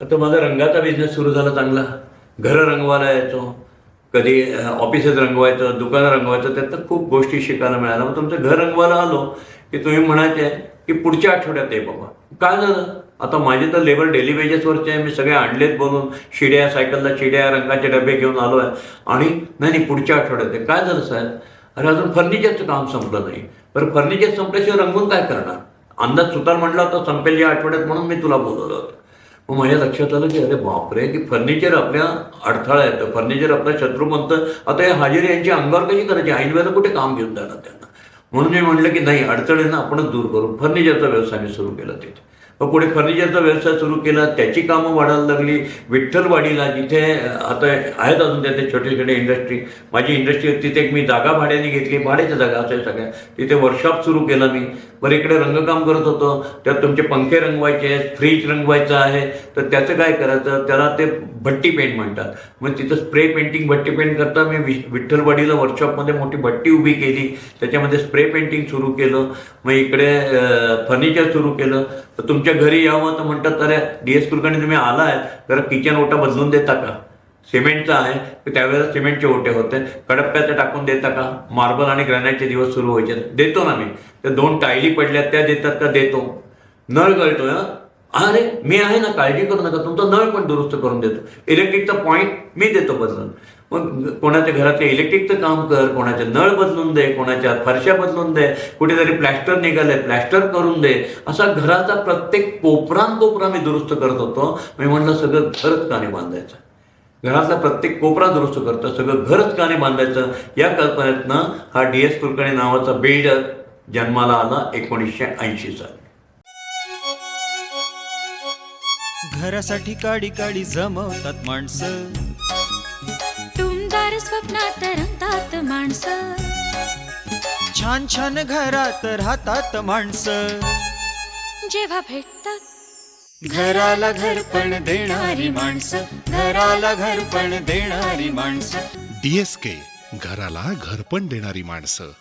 आता माझा रंगाचा बिझनेस सुरू झाला चांगला. घरं रंगवायला यायचो, कधी ऑफिसेस रंगवायचं, दुकानं रंगवायचं, त्यातनं खूप गोष्टी शिकायला मिळाल्या. मग तुमचं घर रंगवायला आलो की तुम्ही म्हणायचे की पुढच्या आठवड्यात ये बाबा. काय झालं? आता माझे तर लेबर डेली वेजेसवरचे आहे, मी सगळे आणलेत बनवून, शिड्या, सायकलला शिड्या, रंगाचे डबे घेऊन आलो आहे. आणि नाही नाही पुढच्या आठवड्यात आहे. काय झालं साहेब? अरे अजून फर्निचरचं काम संपलं नाही. बरं फर्निचर संपल्याशिवाय रंगून काय करणार? अंदाज सुतार म्हटला होता संपेल या आठवड्यात, म्हणून मी तुला बोलवलं होतं. मग माझ्या लक्षात आलं की अरे बापरे, की फर्निचर आपल्या अडथळा येतं, फर्निचर आपला शत्रू बनतं. आता या हाजिरी यांची अंगावर कशी करायची? ऐन वेळेला कुठे काम घेऊन जाणार त्यांना? म्हणून मी म्हटलं की नाही, अडचणींना आपणच दूर करू. फर्निचरचा व्यवसाय मी सुरू केला तिथे. मग पुढे फर्निचरचा व्यवसाय सुरू केला, त्याची कामं वाढायला लागली. विठ्ठलवाडीला जिथे आता आहेत अजून त्याचे छोटे छोटे इंडस्ट्री, माझी इंडस्ट्री तिथे एक मी जागा भाड्याने घेतली, भाड्याच्या जागा अशा सगळ्या, तिथे वर्कशॉप सुरू केला मी. बरं इकडे रंगकाम करत होतो, त्यात तुमचे पंखे रंगवायचे आहेत, फ्रीज रंगवायचं आहे, तर त्याचं काय करायचं? त्याला ते भट्टी पेंट म्हणतात. मग तिथं स्प्रे पेंटिंग, भट्टी पेंट करता मी विठ्ठलवाडीला वर्कशॉपमध्ये मोठी भट्टी उभी केली, त्याच्यामध्ये स्प्रे पेंटिंग सुरू केलं. मग इकडे फर्निचर सुरू केलं. तर तुमच्या घरी यावं तर म्हणतात अरे DS कुलकर्णी तुम्ही आला आहे, जरा किचन ओटा बदलून देता का? सिमेंटचा आहे तर त्यावेळेला सिमेंटचे ओटे होते, कडप्प्याचं टाकून देता का? मार्बल आणि ग्रॅनाईटचे दिवस सुरू व्हायचे, देतो ना मी. त्या 2 टायली पडल्या त्या देतात का? देतो. नळ गळतोय, अरे मी आहे ना, काळजी करू नका, तुमचा नळ पण दुरुस्त करून देतो. इलेक्ट्रिकचा पॉईंट मी देतो बदलून. मग कोणाच्या घरातले इलेक्ट्रिकचं काम कर, कोणाचे नळ बदलून दे, कोणाच्या फरशा बदलून दे, कुठेतरी प्लॅस्टर निघालंय प्लॅस्टर करून दे. असा घराचा प्रत्येक कोपरा मी दुरुस्त करत होतो. मी म्हटलं सगळं घरच का नाही बांधायचं? घरातला प्रत्येक कोपरा दुरुस्त करतं, सगळं घरच का नाही बांधायचं? या कल्पनेतनं हा DS कुलकर्णी नावाचा बिल्डर जन्माला आला 1980 साली. घरासाठी काडी काडी जमवतात माणसं, टुमदार स्वप्नात रंगतात माणसं, छान छान घरात राहतात माणसं. जेव्हा भेटतात घराला घर पण देणारी माणसं, घराला घर पण देणारी माणसं. DSK, घराला घरपण देणारी माणसं.